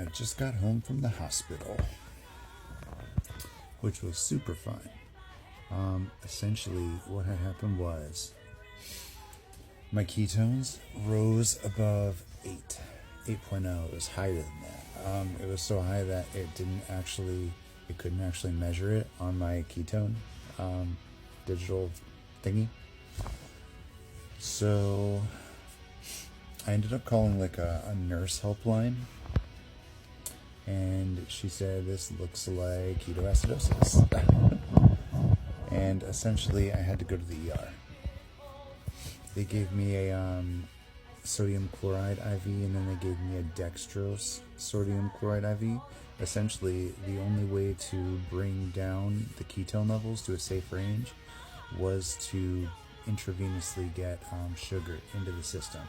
I just got home from the hospital, which was super fun. Essentially, what had happened was my ketones rose above 8, 8.0. It was higher than that. It was so high that it couldn't actually measure it on my ketone digital thingy. So I ended up calling like a nurse helpline, and she said, "This looks like ketoacidosis." And essentially I had to go to the ER. They gave me a sodium chloride IV, and then they gave me a dextrose sodium chloride IV. Essentially, the only way to bring down the ketone levels to a safe range was to intravenously get sugar into the system.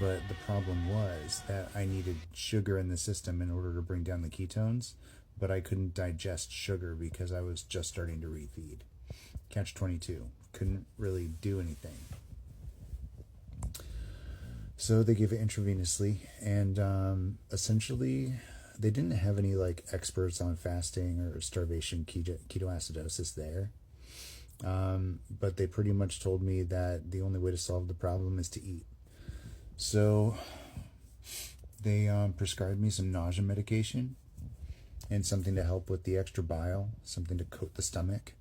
But the problem was that I needed sugar in the system in order to bring down the ketones, but I couldn't digest sugar because I was just starting to refeed. Catch 22. Couldn't really do anything. So they gave it intravenously, and essentially they didn't have any like experts on fasting or starvation ketoacidosis there. But they pretty much told me that the only way to solve the problem is to eat. So they prescribed me some nausea medication and something to help with the extra bile, something to coat the stomach.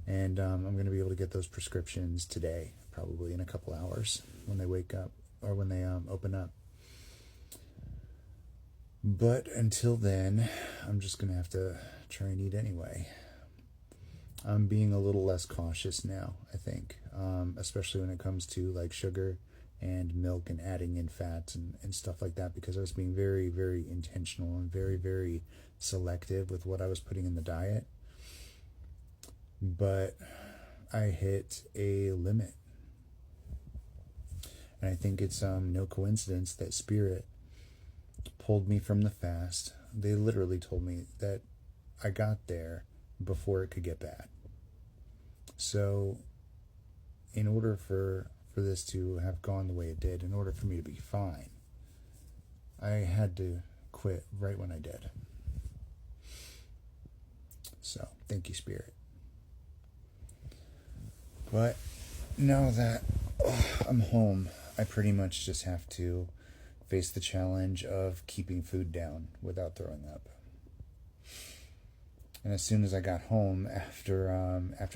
And I'm going to be able to get those prescriptions today, probably in a couple hours when they wake up or when they open up. But until then, I'm just going to have to try and eat anyway. I'm being a little less cautious now, I think, especially when it comes to like sugar and milk and adding in fats and stuff like that, because I was being very, very intentional and very, very selective with what I was putting in the diet. But I hit a limit. And I think it's no coincidence that Spirit pulled me from the fast. They literally told me that I got there before it could get bad. So in order for this to have gone the way it did, in order for me to be fine, I had to quit right when I did. So thank you, Spirit. But now that I'm home, I pretty much just have to face the challenge of keeping food down without throwing up. And as soon as I got home, after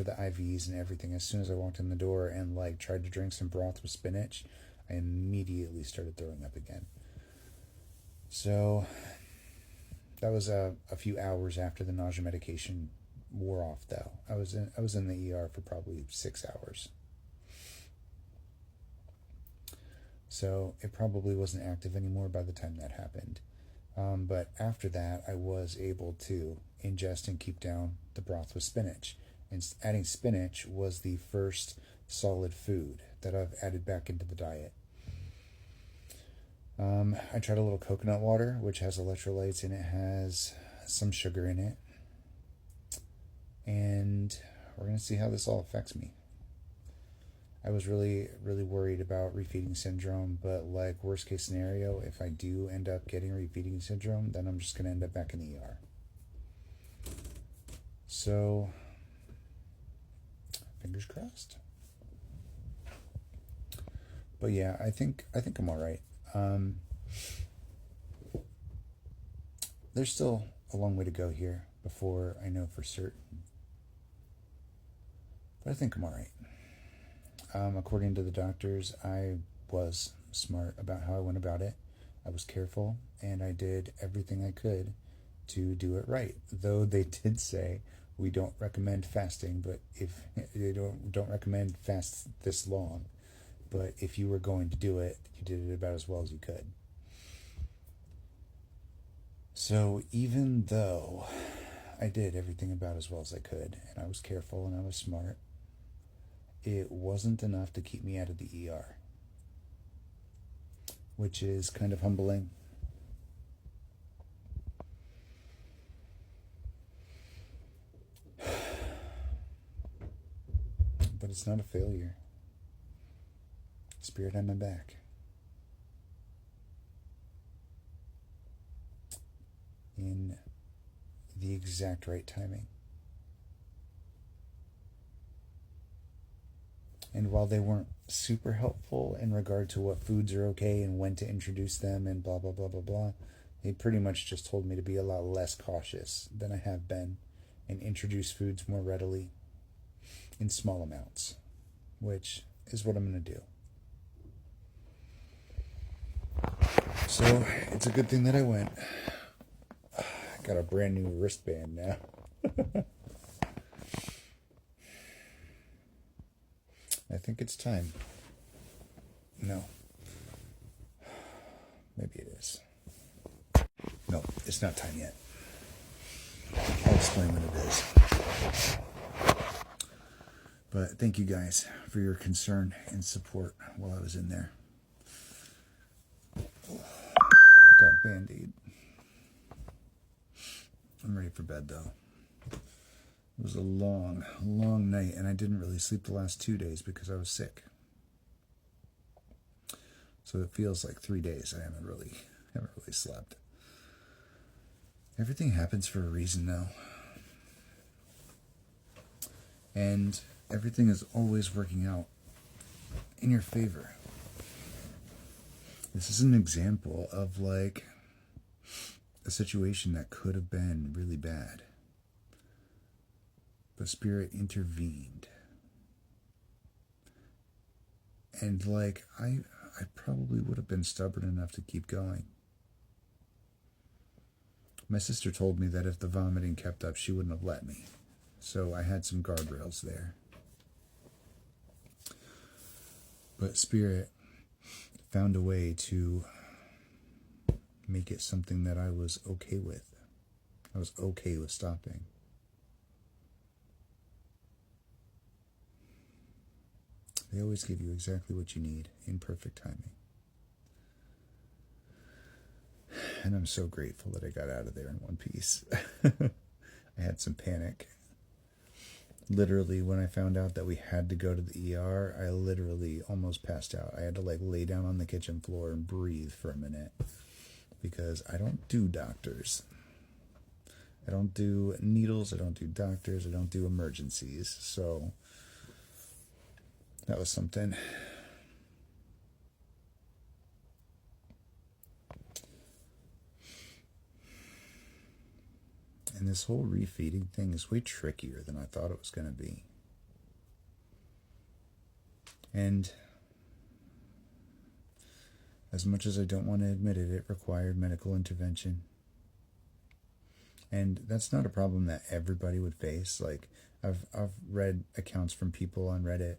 the IVs and everything, as soon as I walked in the door and like tried to drink some broth with spinach, I immediately started throwing up again. So that was a few hours after the nausea medication wore off, though. I was in the ER for probably 6 hours. So it probably wasn't active anymore by the time that happened. But after that, I was able to ingest and keep down the broth with spinach. And adding spinach was the first solid food that I've added back into the diet. I tried a little coconut water, which has electrolytes and it has some sugar in it. And we're going to see how this all affects me. I was really, really worried about refeeding syndrome, but like worst case scenario, if I do end up getting refeeding syndrome, then I'm just going to end up back in the ER. So, fingers crossed. But yeah, I think I'm all right. There's still a long way to go here before I know for certain. But I think I'm all right. According to the doctors, I was smart about how I went about it. I was careful, and I did everything I could to do it right. Though they did say we don't recommend fasting, but if they don't recommend fast this long, but if you were going to do it, you did it about as well as you could. So even though I did everything about as well as I could, and I was careful and I was smart, it wasn't enough to keep me out of the ER, which is kind of humbling. But it's not a failure. Spirit had my back. in the exact right timing. And while they weren't super helpful in regard to what foods are okay and when to introduce them and blah, blah, blah, blah, blah, they pretty much just told me to be a lot less cautious than I have been and introduce foods more readily in small amounts, which is what I'm going to do. So it's a good thing that I went. I got a brand new wristband now. I think it's time. No. Maybe it is. No, it's not time yet. I'll explain when it is. But thank you guys for your concern and support while I was in there. I got a Band-Aid. I'm ready for bed though. It was a long, long night, and I didn't really sleep the last 2 days because I was sick. So it feels like 3 days I haven't really slept. Everything happens for a reason though. And everything is always working out in your favor. This is an example of like a situation that could have been really bad. But Spirit intervened. And like I probably would have been stubborn enough to keep going. My sister told me that if the vomiting kept up, she wouldn't have let me. So I had some guardrails there. But Spirit found a way to make it something that I was okay with. I was okay with stopping. They always give you exactly what you need in perfect timing. And I'm so grateful that I got out of there in one piece. I had some panic. Literally, when I found out that we had to go to the ER, I literally almost passed out. I had to like lay down on the kitchen floor and breathe for a minute because I don't do doctors. I don't do needles. I don't do doctors. I don't do emergencies. So that was something. And this whole refeeding thing is way trickier than I thought it was going to be. And as much as I don't want to admit it, it required medical intervention. And that's not a problem that everybody would face. Like I've read accounts from people on Reddit,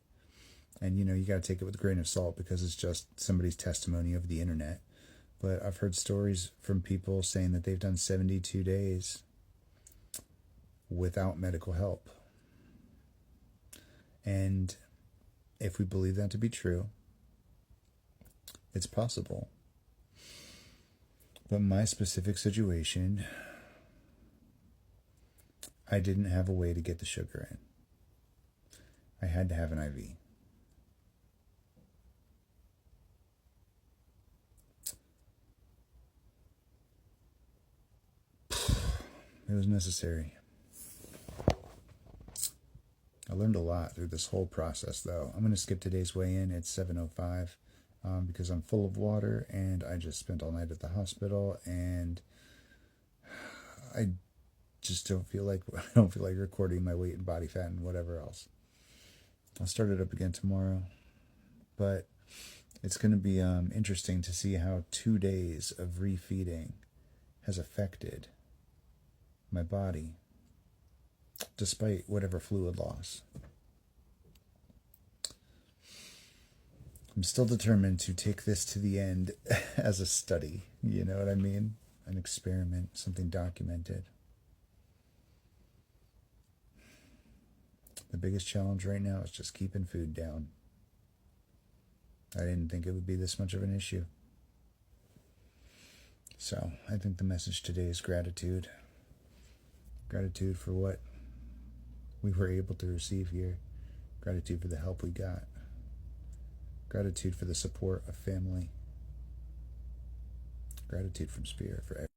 and you know, you got to take it with a grain of salt because it's just somebody's testimony over the internet. But I've heard stories from people saying that they've done 72 days without medical help. And if we believe that to be true, it's possible. But my specific situation, I didn't have a way to get the sugar in. I had to have an IV. It was necessary. I learned a lot through this whole process, though. I'm going to skip today's weigh-in. It's 7:05 because I'm full of water, and I just spent all night at the hospital, and I just don't feel like recording my weight and body fat and whatever else. I'll start it up again tomorrow, but it's going to be interesting to see how 2 days of refeeding has affected my body, despite whatever fluid loss. I'm still determined to take this to the end as a study, you know what I mean? An experiment, something documented. The biggest challenge right now is just keeping food down. I didn't think it would be this much of an issue. So I think the message today is gratitude. Gratitude for what we were able to receive here. Gratitude for the help we got. Gratitude for the support of family. Gratitude from Spirit for everything.